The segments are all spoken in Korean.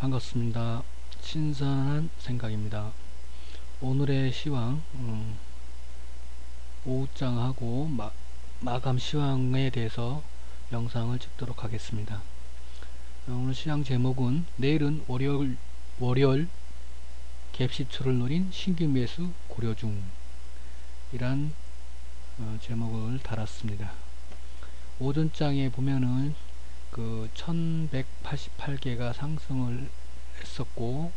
반갑습니다. 신선한 생각입니다. 오늘의 시황 오후장하고 마감 시황에 대해서 영상을 찍도록 하겠습니다. 오늘 시황 제목은 내일은 월요일 갭10초를 노린 신규 매수 고려 중 이란 제목을 달았습니다. 오전장에 보면은 그 1188개가 상승을 했었고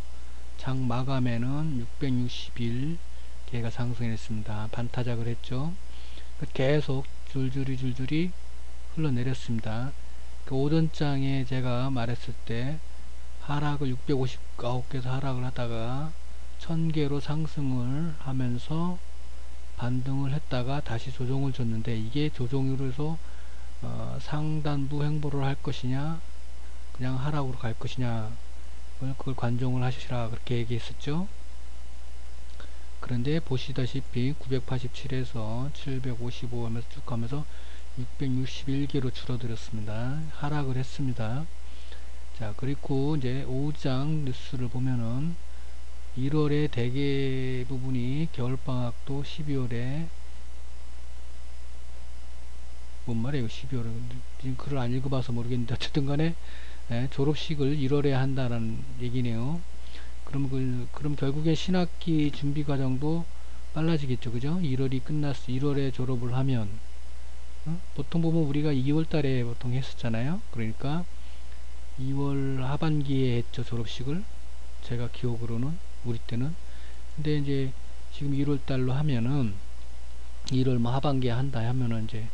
장 마감에는 661개가 상승했습니다. 반타작을 했죠. 계속 줄줄이 흘러내렸습니다. 그 오전장에 제가 말했을 때 하락을 659개에서 하락을 하다가 1000개로 상승을 하면서 반등을 했다가 다시 조정을 줬는데, 이게 조정으로 해서 상단부 횡보를 할 것이냐 그냥 하락으로 갈 것이냐 그걸 관종을 하시라 그렇게 얘기했었죠. 그런데 보시다시피 987에서 755 하면서 쭉 가면서 661개로 줄어들었습니다. 하락을 했습니다. 자, 그리고 이제 오후장 뉴스를 보면은 1월에 대개 부분이 겨울방학도 12월에 뭔 말이에요 12월에 지금 글을 안 읽어봐서 모르겠는데 어쨌든 간에 졸업식을 1월에 한다는 얘기네요. 그럼 결국에 신학기 준비 과정도 빨라지겠죠. 그죠? 1월이 끝났어. 1월에 졸업을 하면 보통 보면 우리가 2월 달에 보통 했었잖아요. 그러니까 2월 하반기에 했죠. 졸업식을. 제가 기억으로는 우리 때는. 근데 이제 지금 1월 달로 하면은 1월 뭐 하반기에 한다 하면은 이제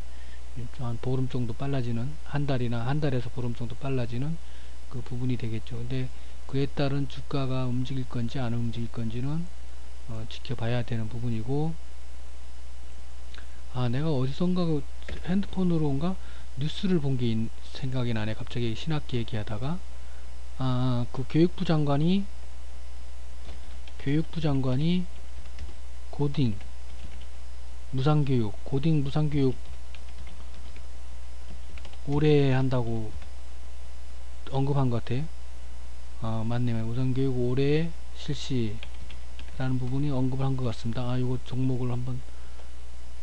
한 보름 정도 빨라지는, 한 달에서 보름 정도 빨라지는 그 부분이 되겠죠. 근데 그에 따른 주가가 움직일 건지 안 움직일 건지는 지켜봐야 되는 부분이고, 내가 어디선가 그 핸드폰으로인가 뉴스를 본 게 생각이 나네. 갑자기 신학기 얘기하다가 그 교육부 장관이 고딩 무상교육 올해 한다고 언급한 것 같아요. 맞네요. 무상교육 올해 실시라는 부분이 언급을 한 것 같습니다. 이거 종목을 한번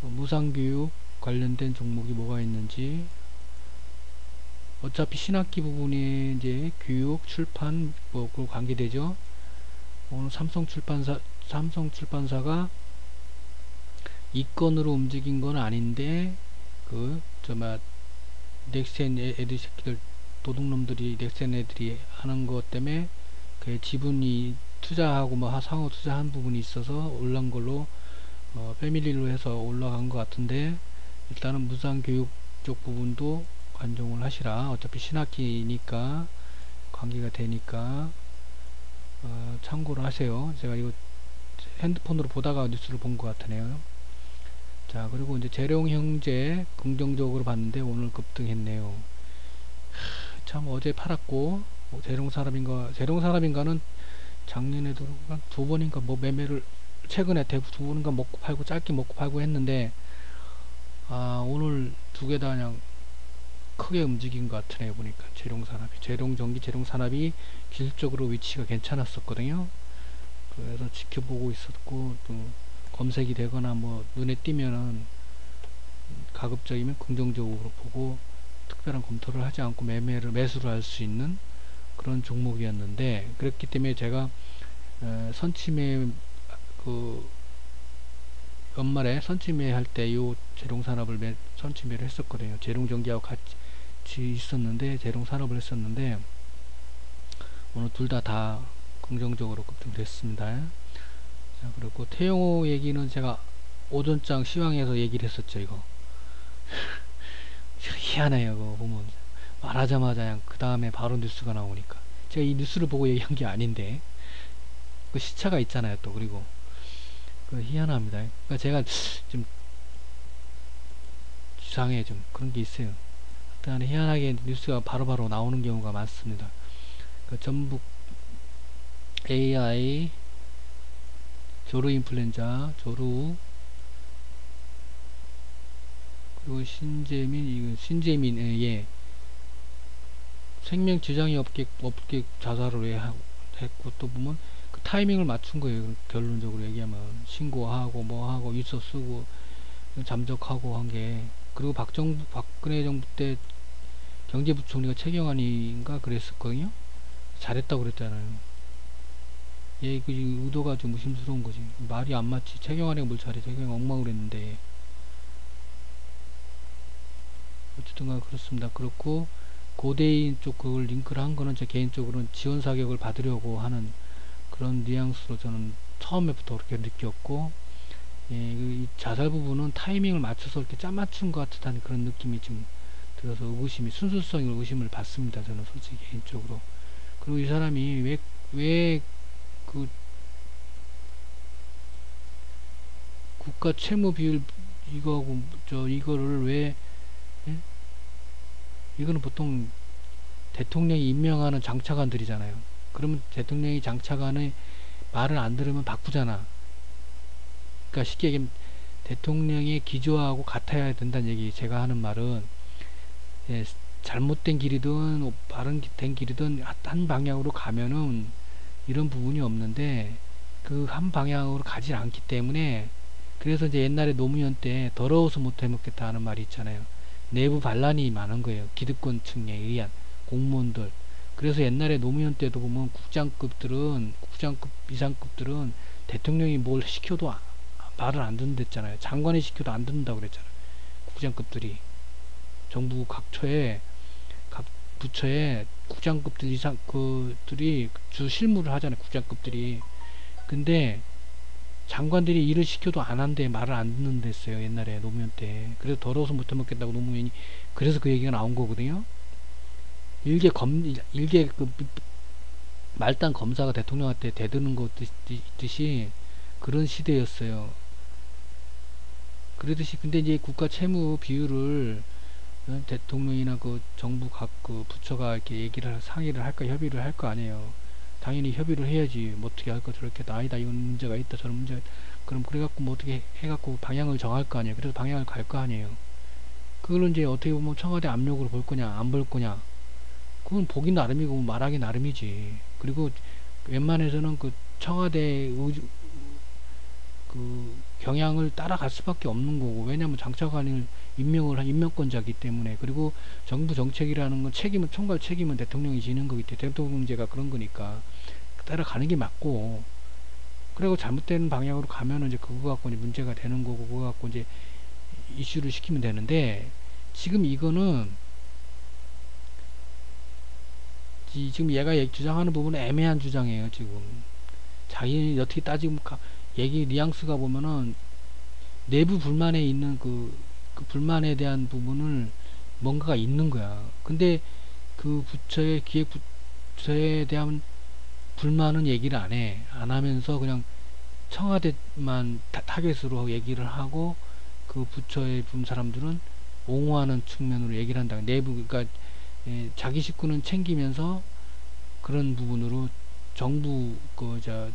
무상교육 관련된 종목이 뭐가 있는지, 어차피 신학기 부분이 이제 교육, 출판 그 관계되죠. 오늘 삼성출판사가 이건으로 움직인 건 아닌데 넥센 애들 새끼들 도둑놈들이 넥센 애들이 하는 것 때문에 그 지분이 투자하고 뭐 상호 투자한 부분이 있어서 올라간 걸로 패밀리로 해서 올라간 것 같은데, 일단은 무상교육 쪽 부분도 관종을 하시라. 어차피 신학기니까 관계가 되니까 참고를 하세요. 제가 이거 핸드폰으로 보다가 뉴스를 본 것 같으네요. 자, 그리고 이제 재룡형제 긍정적으로 봤는데 오늘 급등했네요. 참 어제 팔았고, 재룡사람인가는 작년에도 한 두 번인가 뭐 매매를 최근에 대부 두 번인가 먹고 팔고 짧게 먹고 팔고 했는데 오늘 두 개 다 그냥 크게 움직인 것 같으네요. 보니까 재룡전기, 재룡산업이 기술적으로 위치가 괜찮았었거든요. 그래서 지켜보고 있었고, 또 검색이 되거나 뭐 눈에 띄면은 가급적이면 긍정적으로 보고 특별한 검토를 하지 않고 매수를 할 수 있는 그런 종목이었는데, 그렇기 때문에 제가 선침해 연말에 선침해 할 때 요 재룡산업을 선침해를 했었거든요. 재룡전기하고 같이 있었는데 재룡산업을 했었는데 오늘 둘 다 긍정적으로 급등됐습니다. 자, 그리고 태영호 얘기는 제가 오전장 시황에서 얘기를 했었죠. 이거 희한해요. 그거 보면 말하자마자 그냥 그 다음에 바로 뉴스가 나오니까, 제가 이 뉴스를 보고 얘기한 게 아닌데 그 시차가 있잖아요. 또 그리고 그 희한합니다. 그러니까 제가 좀 이상해, 좀 그런 게 있어요. 일단 희한하게 뉴스가 바로바로 나오는 경우가 많습니다. 그 전북 AI 조루 인플루엔자 조루, 그리고 신재민 생명 지장이 없게 자살을 왜 했고, 또 보면 그 타이밍을 맞춘 거예요. 결론적으로 얘기하면 신고하고 뭐하고 입서 쓰고 잠적하고 한 게. 그리고 박근혜 정부 때 경제부총리가 최경환인가 그랬었거든요. 잘했다고 그랬잖아요. 얘 그 의도가 좀 의심스러운 거지. 말이 안 맞지. 최경환이가 뭘 잘해. 최경환이 엉망을 했는데. 어쨌든 간 그렇습니다. 그렇고 고대인 쪽 그걸 링크를 한 거는 제 개인적으로는 지원 사격을 받으려고 하는 그런 뉘앙스로 저는 처음에부터 그렇게 느꼈고, 예, 이 자살 부분은 타이밍을 맞춰서 이렇게 짜맞춘 것 같다는 그런 느낌이 좀 들어서 순수성의 의심을 받습니다. 저는 솔직히 개인적으로. 그리고 이 사람이 왜 그 국가 채무 비율 이거하고 이거를 왜, 예? 이거는 보통 대통령이 임명하는 장차관들이잖아요. 그러면 대통령이 장차관의 말을 안 들으면 바꾸잖아. 그러니까 쉽게 얘기하면 대통령의 기조하고 같아야 된다는 얘기. 제가 하는 말은, 예, 잘못된 길이든 바른 된 길이든 한 방향으로 가면은 이런 부분이 없는데 그 한 방향으로 가지 않기 때문에, 그래서 이제 옛날에 노무현 때 더러워서 못 해먹겠다 하는 말이 있잖아요. 내부 반란이 많은 거예요. 기득권층에 의한 공무원들. 그래서 옛날에 노무현 때도 보면 국장급 이상급들은 대통령이 뭘 시켜도 말을 안 듣는댔잖아요. 장관이 시켜도 안 듣는다고 그랬잖아요. 국장급들이 정부 각 부처에 국장급들 이상 그들이 주 실무를 하잖아요. 국장급들이. 근데 장관들이 일을 시켜도 안 한대. 말을 안 듣는댔어요. 옛날에 노무현 때. 그래서 더러워서 못 해먹겠다고 노무현이, 그래서 그 얘기가 나온 거거든요. 일개 그 말단 검사가 대통령한테 대드는 것 듯이 그런 시대였어요. 그러듯이 근데 이제 국가 채무 비율을, 대통령이나 그 정부 각 그 부처가 이렇게 상의를 할까 협의를 할 거 아니에요. 당연히 협의를 해야지. 뭐 어떻게 할까 저렇게 아니다 이건 문제가 있다 저런 문제가 있다. 그럼 그래갖고 뭐 어떻게 해갖고 방향을 정할 거 아니에요. 그래서 방향을 갈 거 아니에요. 그걸 이제 어떻게 보면 청와대 압력으로 볼 거냐 안 볼 거냐, 그건 보기 나름이고 말하기 나름이지. 그리고 웬만해서는 그 청와대의 그 경향을 따라갈 수밖에 없는 거고, 왜냐하면 장차관을 임명권자이기 때문에. 그리고 정부 정책이라는 건 총괄 책임은 대통령이 지는 거기 때문에 대통령제가 그런 거니까 따라가는 게 맞고, 그리고 잘못된 방향으로 가면은 이제 그거 갖고 이제 문제가 되는 거고, 그거 갖고 이제 이슈를 시키면 되는데, 지금 이거는 지금 얘가 주장하는 부분은 애매한 주장이에요. 지금 자기 어떻게 따지면 얘기 뉘앙스가 보면은 내부 불만에 있는 그 불만에 대한 부분을 뭔가가 있는 거야. 근데 그 부처의 기획부처에 대한 불만은 얘기를 안 해. 안 하면서 그냥 청와대만 타겟으로 얘기를 하고, 그 부처의 사람들은 옹호하는 측면으로 얘기를 한다. 내부, 그러니까 자기 식구는 챙기면서 그런 부분으로 정부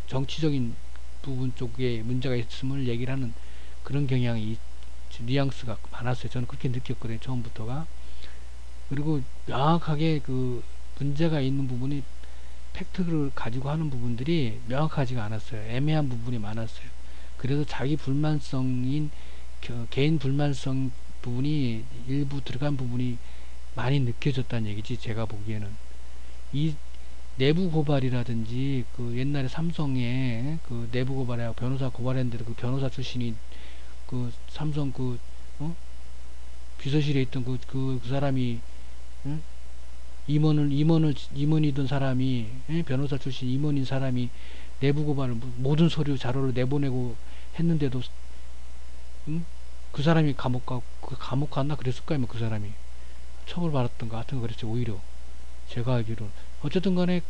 정치적인 부분 쪽에 문제가 있음을 얘기를 하는 그런 경향이, 뉘앙스가 많았어요. 저는 그렇게 느꼈거든요. 처음부터가. 그리고 명확하게 그 문제가 있는 부분이, 팩트를 가지고 하는 부분들이 명확하지가 않았어요. 애매한 부분이 많았어요. 그래서 자기 불만성인 개인 불만성 부분이 일부 들어간 부분이 많이 느껴졌다는 얘기지. 제가 보기에는 이 내부 고발이라든지, 그 옛날에 삼성에 그 내부 고발하고 변호사 고발했는데, 그 변호사 출신이 그 삼성 비서실에 있던 그 사람이, 임원이던 사람이, 변호사 출신 임원인 사람이 내부 고발을 모든 서류 자료를 내보내고 했는데도, 그 사람이 감옥 갔나 그랬을 거예요. 그 사람이 처벌받았던가 하여튼 그랬죠. 오히려 제가 알기로. 어쨌든 간에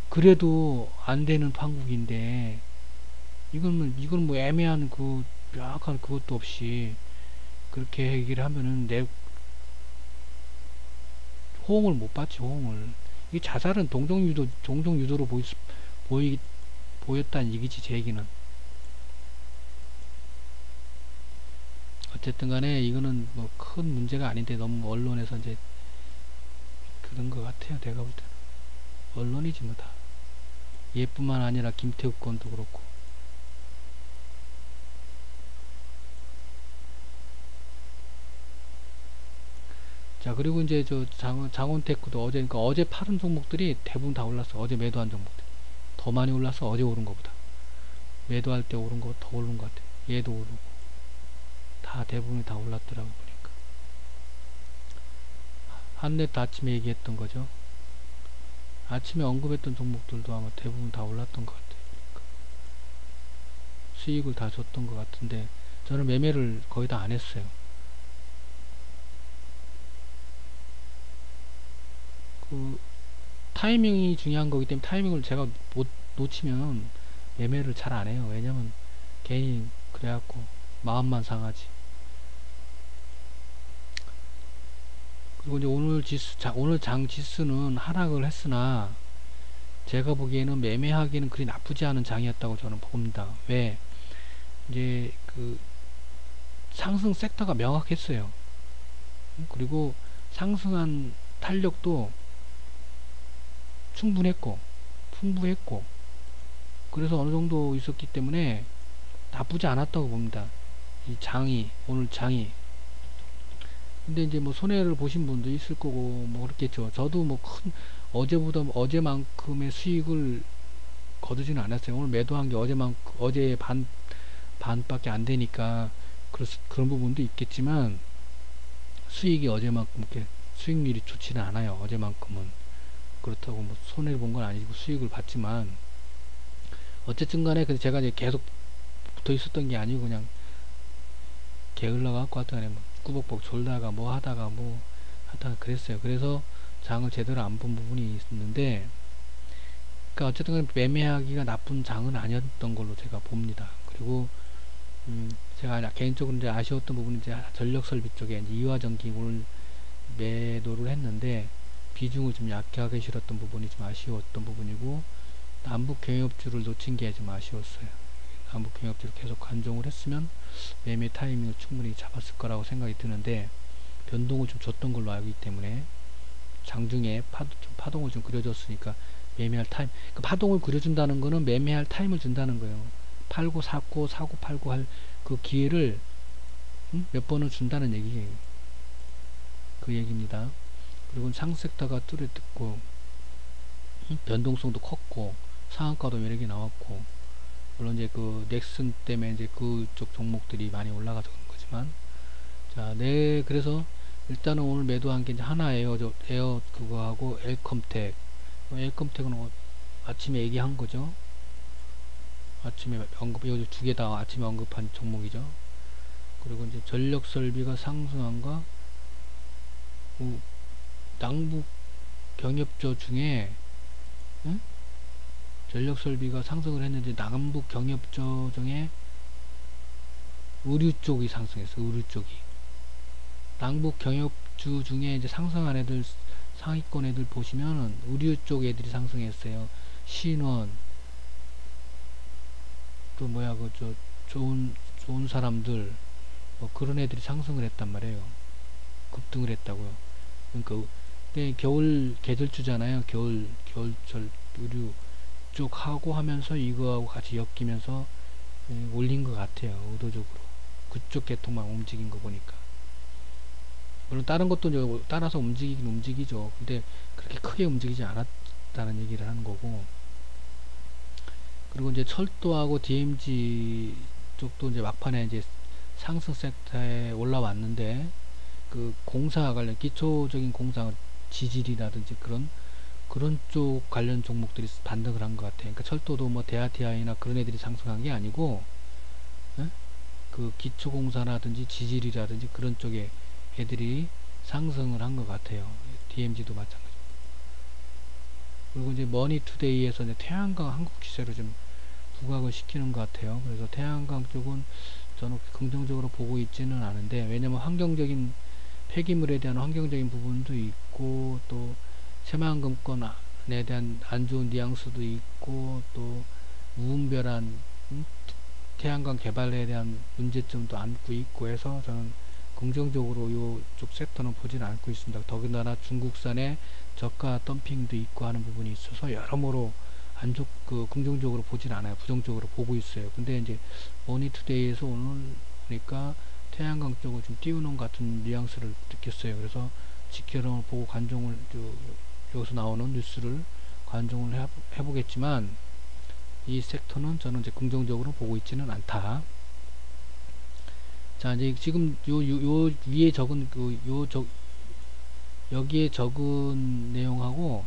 그래도 안 되는 판국인데, 이건 뭐 애매한 명확한 그것도 없이 그렇게 얘기를 하면은 호응을 못 받지, 호응을. 이 자살은 종종 유도로 보였다는 얘기지, 제 얘기는. 어쨌든 간에 이거는 뭐 큰 문제가 아닌데, 너무 언론에서 이제 그런 것 같아요. 내가 볼 때는. 언론이지 뭐 다. 얘뿐만 아니라 김태욱 건도 그렇고. 자, 그리고 이제 저 장원테크도 어제, 그러니까 어제 팔은 종목들이 대부분 다 올랐어. 어제 매도한 종목들. 더 많이 올라서 어제 오른 것보다. 매도할 때 오른 거 더 오른 것 같아. 얘도 오르고. 다 대부분이 다 올랐더라고 보니까. 한넷도 아침에 얘기했던 거죠. 아침에 언급했던 종목들도 아마 대부분 다 올랐던 것 같아요. 그러니까 수익을 다 줬던 것 같은데 저는 매매를 거의 다 안 했어요. 그 타이밍이 중요한 거기 때문에 타이밍을 제가 못 놓치면 매매를 잘 안 해요. 왜냐면 괜히 그래갖고 마음만 상하지. 그리고 이제 오늘 지수, 오늘 장 지수는 하락을 했으나 제가 보기에는 매매하기는 그리 나쁘지 않은 장이었다고 저는 봅니다. 왜? 이제 그 상승 섹터가 명확했어요. 그리고 상승한 탄력도 충분했고 풍부했고 그래서 어느 정도 있었기 때문에 나쁘지 않았다고 봅니다. 이 장이, 오늘 장이. 근데 이제 뭐 손해를 보신 분도 있을 거고 뭐 그렇겠죠. 저도 뭐 큰 어제보다 어제만큼의 수익을 거두지는 않았어요. 오늘 매도한 게 어제 반밖에 안 되니까 그런 부분도 있겠지만 수익이 어제만큼 이렇게 수익률이 좋지는 않아요. 어제만큼은. 그렇다고 뭐 손해를 본 건 아니고 수익을 봤지만 어쨌든 간에 제가 이제 계속 붙어 있었던 게 아니고 그냥 게을러 갖고 하여튼간에 뭐 꾸벅꾸벅 졸다가 뭐 하다가 그랬어요. 그래서 장을 제대로 안 본 부분이 있었는데 그러니까 어쨌든 간에 매매하기가 나쁜 장은 아니었던 걸로 제가 봅니다. 그리고 제가 개인적으로 이제 아쉬웠던 부분은 이제 전력설비 쪽에 이제 이화전기 오늘 매도를 했는데 비중을 좀 약하게 실었던 부분이 좀 아쉬웠던 부분이고 남북 경협주를 놓친 게 좀 아쉬웠어요. 남북 경협주를 계속 간종을 했으면 매매 타이밍을 충분히 잡았을 거라고 생각이 드는데 변동을 좀 줬던 걸로 알기 때문에 장중에 파동을 좀 그려줬으니까 매매할 타임, 그 파동을 그려준다는 거는 매매할 타임을 준다는 거예요. 팔고 사고 팔고 할 그 기회를 몇 번을 준다는 얘기예요. 그 얘기입니다. 그리고 상섹터가 뚜렷했고 변동성도 컸고 상한가도 여러 개 나왔고 물론 이제 그 넥슨 때문에 이제 그쪽 종목들이 많이 올라가서 그런 거지만 자, 네, 그래서 일단은 오늘 매도한 게 이제 하나 에어 그거하고 엘컴텍은 아침에 얘기한 거죠. 아침에 요 두 개 다 아침에 언급한 종목이죠. 그리고 이제 전력 설비가 상승한가 남북 경협조 중에 전력 설비가 상승을 했는데 남북 경협조 중에 의류 쪽이 상승했어. 의류 쪽이 남북 경협주 중에 이제 상승한 애들 상위권 애들 보시면은 의류 쪽 애들이 상승했어요. 신원 또 뭐야 그저 좋은 사람들 뭐 그런 애들이 상승을 했단 말이에요. 급등을 했다고요. 그러니까 겨울 계절주잖아요. 겨울철 의류 쪽하고 하면서 이거하고 같이 엮이면서 올린 것 같아요. 의도적으로 그쪽 계통만 움직인 거 보니까 물론 다른 것도 이제 따라서 움직이긴 움직이죠. 근데 그렇게 크게 움직이지 않았다는 얘기를 하는 거고 그리고 이제 철도하고 DMZ 쪽도 이제 막판에 이제 상승 섹터에 올라왔는데 그 공사 관련 기초적인 공사 지질이라든지 그런 쪽 관련 종목들이 반등을 한 것 같아요. 그러니까 철도도 뭐 대아티아이나 그런 애들이 상승한 게 아니고 그 기초공사라든지 지질이라든지 그런 쪽에 애들이 상승을 한 것 같아요. DMZ도 마찬가지고. 그리고 이제 머니투데이에서 이제 태양광 한국 시세로 좀 부각을 시키는 것 같아요. 그래서 태양광 쪽은 저는 긍정적으로 보고 있지는 않은데 왜냐면 환경적인 폐기물에 대한 환경적인 부분도 있고 또 새만금권에 대한 안 좋은 뉘앙스도 있고 또 무분별한 태양광 개발에 대한 문제점도 안고 있고 해서 저는 긍정적으로 이쪽 섹터는 보지는 않고 있습니다. 더군다나 중국산의 저가 덤핑도 있고 하는 부분이 있어서 여러모로 긍정적으로 보진 않아요. 부정적으로 보고 있어요. 근데 이제 머니투데이에서 오늘 보니까 태양광 쪽을 좀 띄우는 같은 뉘앙스를 느꼈어요. 그래서 지켜론을 보고 여기서 나오는 뉴스를 관종을 해보겠지만, 이 섹터는 저는 이제 긍정적으로 보고 있지는 않다. 자, 이제 지금 요 위에 적은 여기에 적은 내용하고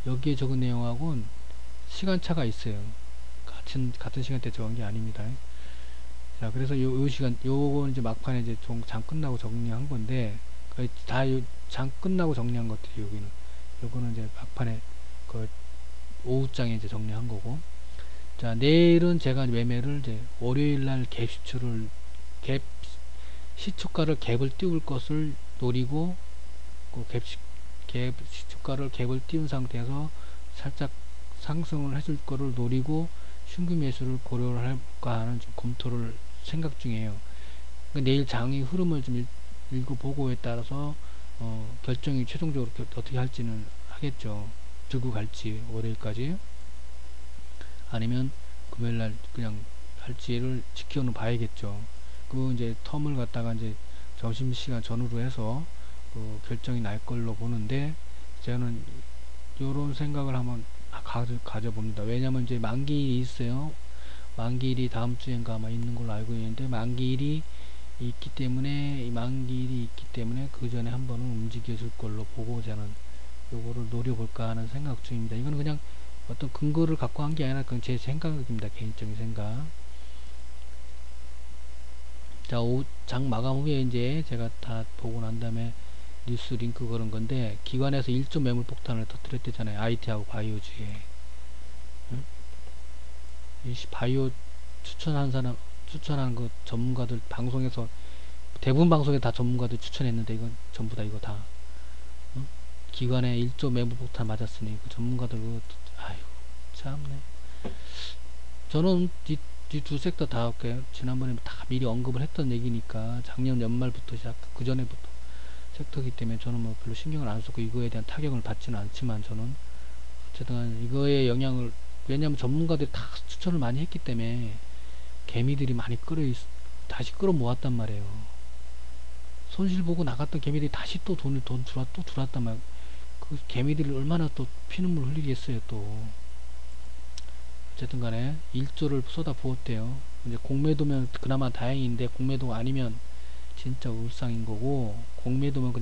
여기에 적은 내용하고는 시간차가 있어요. 같은 시간대 적은 게 아닙니다. 자, 그래서 요 시간, 요건 이제 막판에 이제 장 끝나고 정리한 건데, 다 장 끝나고 정리한 것들이 여기는, 요거는 이제 막판에 그 오후장에 이제 정리한 거고. 자, 내일은 제가 매매를 이제 월요일날 갭 시초가를 갭을 띄울 것을 노리고, 그 시초가를 갭을 띄운 상태에서 살짝 상승을 해줄 거를 노리고 신규 매수를 고려를 할까 하는 좀 검토를 생각 중이에요. 그러니까 내일 장의 흐름을 좀 읽어보고에 따라서 결정이 최종적으로 어떻게 할지는 하겠죠. 들고 갈지 월요일까지 아니면 금요일날 그냥 할지를 지켜는 봐야겠죠. 그 이제 텀을 갖다가 이제 점심시간 전후로 해서 결정이 날 걸로 보는데, 저는 요런 생각을 한번 가져봅니다. 왜냐면 이제 만기일이 있어요. 만기일이 다음 주엔가 아마 있는 걸로 알고 있는데, 만기일이 있기 때문에 그 전에 한번은 움직여줄 걸로 보고 저는 요거를 노려볼까 하는 생각 중입니다. 이거는 그냥 어떤 근거를 갖고 한 게 아니라 그냥 제 생각입니다. 개인적인 생각. 자, 장 마감 후에 이제 제가 다 보고 난 다음에 뉴스 링크 걸은 건데, 기관에서 1조 매물 폭탄을 터뜨렸대잖아요. IT하고 바이오 주에. 응? 바이오 추천한 그 전문가들 방송에서, 대부분 방송에 다 전문가들 추천했는데, 이건 전부 다 이거 다. 응? 기관에 1조 매물 폭탄 맞았으니, 그 전문가들 아유, 참네. 저는 이 두 섹터 다 지난번에 다 미리 언급을 했던 얘기니까, 작년 연말부터 그 전에부터 섹터기 때문에 저는 뭐 별로 신경을 안 쓰고 이거에 대한 타격을 받지는 않지만, 저는 어쨌든 이거의 영향을, 왜냐하면 전문가들이 다 추천을 많이 했기 때문에 개미들이 많이 다시 끌어 모았단 말이에요. 손실 보고 나갔던 개미들이 다시 또 들어왔단 말이에요. 그 개미들이 얼마나 또 피눈물 흘리겠어요. 또 어쨌든 간에 1조를 쏟아 부었대요. 이제 공매도면 그나마 다행인데, 공매도 아니면 진짜 울상인 거고, 공매도면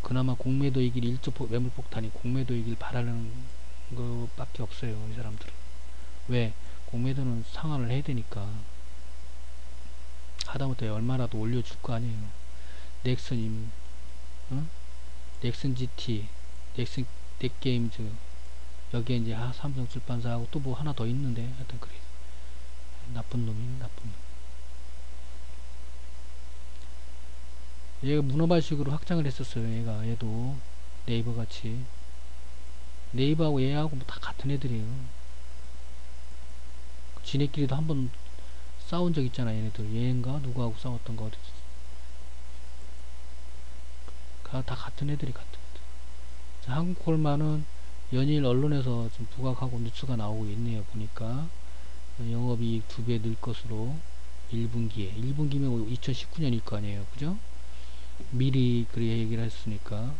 그나마 공매도이길 1조 매물 폭탄이 공매도이길 바라는 것밖에 없어요. 이 사람들은. 왜? 공매도는 상환을 해야 되니까. 하다못해 얼마라도 올려줄 거 아니에요. 넥슨 GT, 넥슨 넥게임즈, 여기에 이제 삼성 출판사하고 또 뭐 하나 더 있는데, 하여튼 그래. 나쁜 놈. 얘가 문어발식으로 확장을 했었어요. 얘도 네이버 같이. 네이버하고 얘하고 뭐 다 같은 애들이에요. 지네끼리도 한번 싸운 적 있잖아. 얘네들. 얘인가 누구하고 싸웠던 거 어디. 다 같은 애들이. 자, 한국콜마는 연일 언론에서 좀 부각하고 뉴스가 나오고 있네요. 보니까 영업이익 2배 늘 것으로 1분기면 2019년일 거 아니에요. 그죠? 미리 그렇게 얘기를 했으니까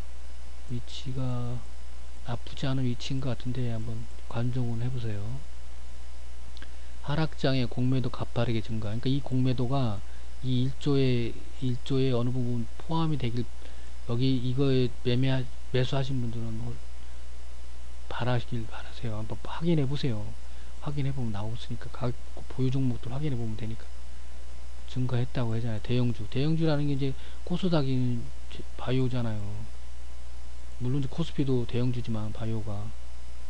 위치가 나쁘지 않은 위치인 것 같은데, 한번 관종을 해보세요. 하락장의 공매도 가파르게 증가. 그러니까 이 공매도가 이 1조에 어느 부분 포함이 되길, 여기 이거에 매수하신 분들은 바라시길 바라세요. 한번 확인해 보세요. 확인해 보면 나오니까 보유 종목들 확인해 보면 되니까. 증가했다고 하잖아요. 대형주라는 게 이제 코스닥이 바이오잖아요. 물론 코스피도 대형주지만 바이오가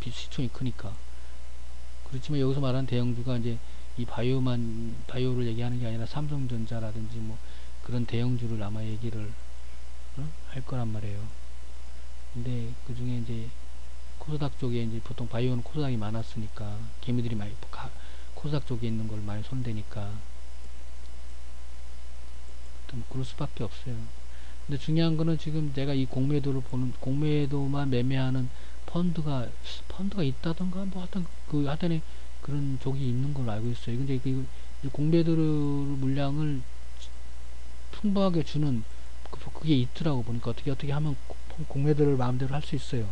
시총이 크니까. 그렇지만 여기서 말하는 대형주가 이제 이 바이오를 얘기하는 게 아니라 삼성전자라든지 뭐 그런 대형주를 아마 얘기를 할 거란 말이에요. 근데 그 중에 이제 코스닥 쪽에 이제 보통 바이오는 코스닥이 많았으니까, 개미들이 많이 코스닥 쪽에 있는 걸 많이 손대니까 그럴 수밖에 없어요. 근데 중요한 거는 지금 내가 이 공매도를 보는, 공매도만 매매하는 펀드가 있다던가 뭐 하여튼 그런 쪽이 있는 걸로 알고 있어요. 근데 이 공매도를 물량을 풍부하게 주는 그게 있더라고. 보니까 어떻게 하면 공매도를 마음대로 할 수 있어요.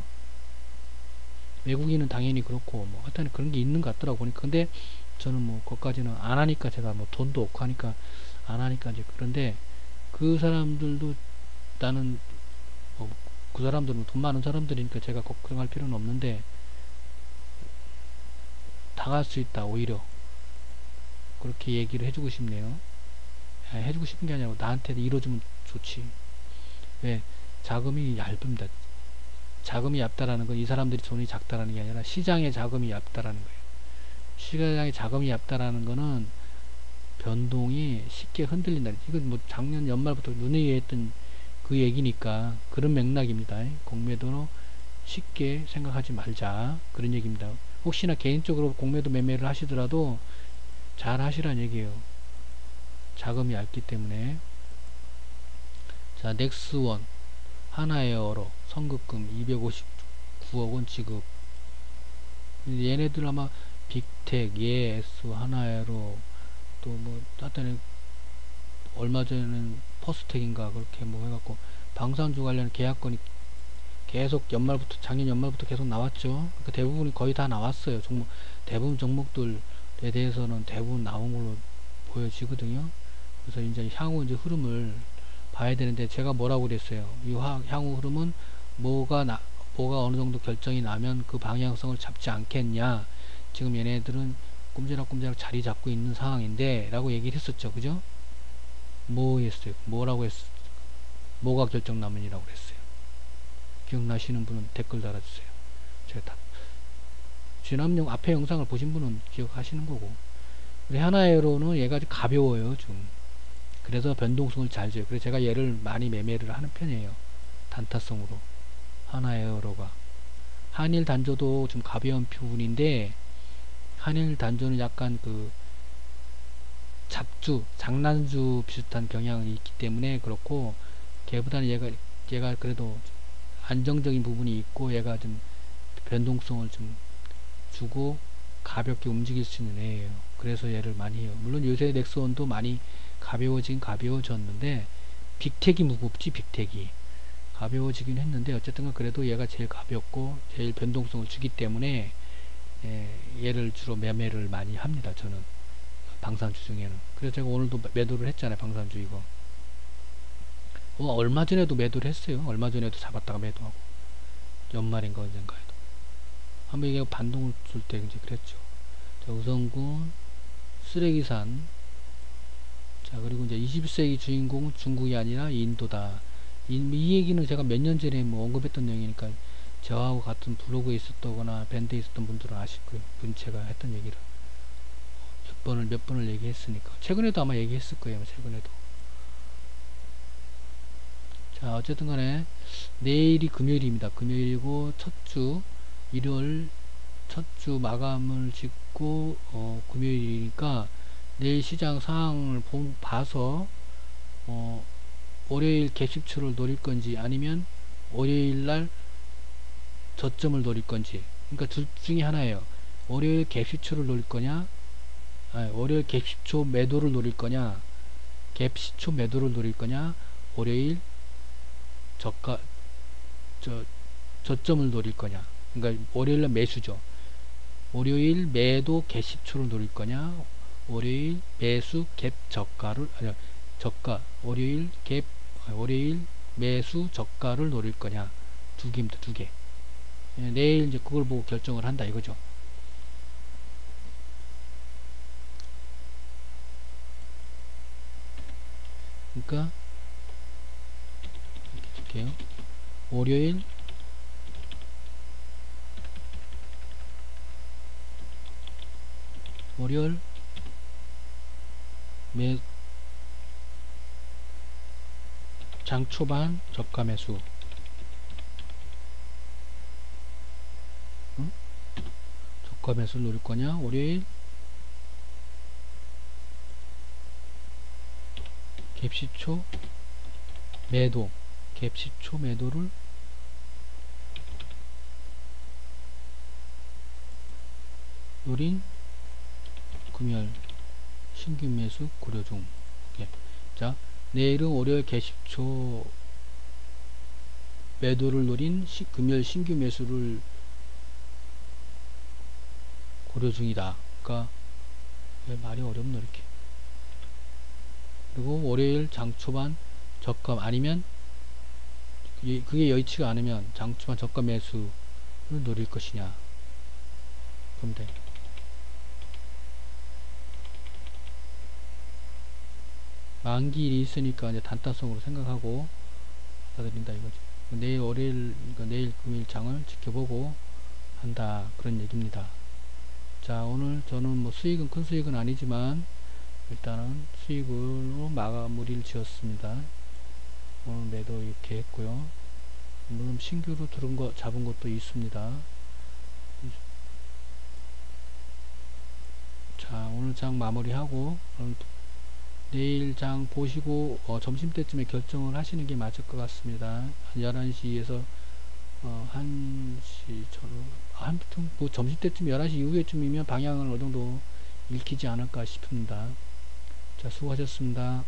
외국인은 당연히 그렇고 뭐 하여튼 그런 게 있는 것 같더라고 보니까. 근데 저는 뭐 그것까지는 안 하니까, 제가 뭐 돈도 없고 하니까 안 하니까 이제. 그런데 그 사람들도, 나는 그 사람들은 돈 많은 사람들이니까 제가 걱정할 필요는 없는데, 당할 수 있다. 오히려 그렇게 얘기를 해주고 싶네요. 해주고 싶은 게 아니라 나한테 이뤄주면 좋지. 왜? 자금이 얇습니다. 자금이 얇다라는 건 이 사람들이 돈이 작다라는 게 아니라 시장의 자금이 얇다라는 거예요. 시장의 자금이 얇다라는 거는 변동이 쉽게 흔들린다. 이건 뭐 작년 연말부터 눈에 했던 그 얘기니까 그런 맥락입니다. 공매도로 쉽게 생각하지 말자, 그런 얘기입니다. 혹시나 개인적으로 공매도 매매를 하시더라도 잘 하시란 얘기예요. 자금이 얇기 때문에. 자, 넥스원 하나에어로 선급금 259억원 지급. 얘네들 아마 빅텍, 예스, 하나에어로, 또 뭐 하여튼 얼마 전에는 퍼스텍인가 그렇게 뭐 해갖고 방산주 관련 계약건이 계속 작년 연말부터 계속 나왔죠. 그러니까 대부분이 거의 다 나왔어요. 대부분 종목들에 대해서는 대부분 나온 걸로 보여지거든요. 그래서 이제 향후 이제 흐름을 봐야 되는데, 제가 뭐라고 그랬어요. 이 향후 흐름은 뭐가 어느 정도 결정이 나면 그 방향성을 잡지 않겠냐. 지금 얘네들은 꼼지락꼼지락 자리 잡고 있는 상황인데 라고 얘기를 했었죠. 그죠? 뭐 했어요? 뭐가 결정 나면이라고 그랬어요. 기억나시는 분은 댓글 달아주세요. 제가 다 앞에 영상을 보신 분은 기억하시는 거고. 우리 하나에어로는 얘가 아주 가벼워요. 좀 그래서 변동성을 잘 줘요. 그래서 제가 얘를 많이 매매를 하는 편이에요. 단타성으로. 하나에어로가. 한일 단조도 좀 가벼운 부분인데, 한일 단조는 약간 그 장난주 비슷한 경향이 있기 때문에 그렇고, 걔보다는 얘가 그래도 안정적인 부분이 있고, 얘가 좀 변동성을 좀 주고 가볍게 움직일 수 있는 애예요. 그래서 얘를 많이 해요. 물론 요새 넥스원도 많이 가벼워졌는데, 빅텍이 무겁지. 빅텍이 가벼워지긴 했는데, 어쨌든 그래도 얘가 제일 가볍고 제일 변동성을 주기 때문에 얘를 주로 매매를 많이 합니다. 저는 방산주 중에는. 그래서 제가 오늘도 매도를 했잖아요. 방산주 이거 얼마 전에도 매도를 했어요. 얼마 전에도 잡았다가 매도하고, 연말인가 언젠가에도 한번 이게 반동을 줄 때 이제 그랬죠. 자, 우선군, 쓰레기산. 자, 그리고 이제 21세기 주인공은 중국이 아니라 인도다. 이 얘기는 제가 몇 년 전에 뭐 언급했던 내용이니까, 저하고 같은 블로그에 있었거나 밴드에 있었던 분들은 아실 거예요. 제가 했던 얘기를 몇 번을 얘기했으니까. 최근에도 아마 얘기했을 거예요. 최근에도. 자, 어쨌든 간에 내일이 금요일입니다. 금요일이고 일요일 첫 주 마감을 짓고 금요일이니까 내일 시장 상황을 봐서 월요일 갭10초를 노릴 건지, 아니면 월요일날 저점을 노릴 건지. 그러니까 둘 중에 하나예요. 월요일 갭10초를 노릴 거냐, 월요일 갭10초 매도를 노릴 거냐, 갭10초 매도를 노릴 거냐, 월요일 저점을 노릴 거냐. 그러니까 월요일날 매수죠. 월요일 매도 갭10초를 노릴 거냐, 월요일 매수 갭 월요일 매수 저가를 노릴 거냐. 두 개입니다. 두 개. 내일 이제 그걸 보고 결정을 한다 이거죠. 그러니까 이렇게 쓸게요. 월요일 장 초반 저가 매수. 응? 저가 매수 노릴 거냐, 월요일 갭10초 매도. 갭 10초 매도를 노린 금요일 신규 매수 고려 중. 예. 자, 내일은 월요일 갭 10초 매도를 노린 금요일 신규 매수를 고려 중이다. 그러니까 말이 어렵네 이렇게. 그리고 월요일 장 초반 저가 아니면 그게 여의치가 않으면 장 초반 저가 매수를 노릴 것이냐. 그럼 돼. 만기일이 있으니까 이제 단타성으로 생각하고 받아들인다 이거지. 내일 월요일, 그러니까 내일 금요일 장을 지켜보고 한다 그런 얘기입니다. 자, 오늘 저는 뭐 수익은 큰 수익은 아니지만 일단은 수익으로 마무리를 지었습니다. 오늘 매도 이렇게 했고요. 물론 신규로 들은 거 잡은 것도 있습니다. 자, 오늘 장 마무리하고 내일 장 보시고 점심때쯤에 결정을 하시는 게 맞을 것 같습니다. 한 11시에서 1시 아무튼 뭐 점심때쯤 11시 이후에쯤이면 방향을 어느 정도 읽히지 않을까 싶습니다. 자, 수고하셨습니다.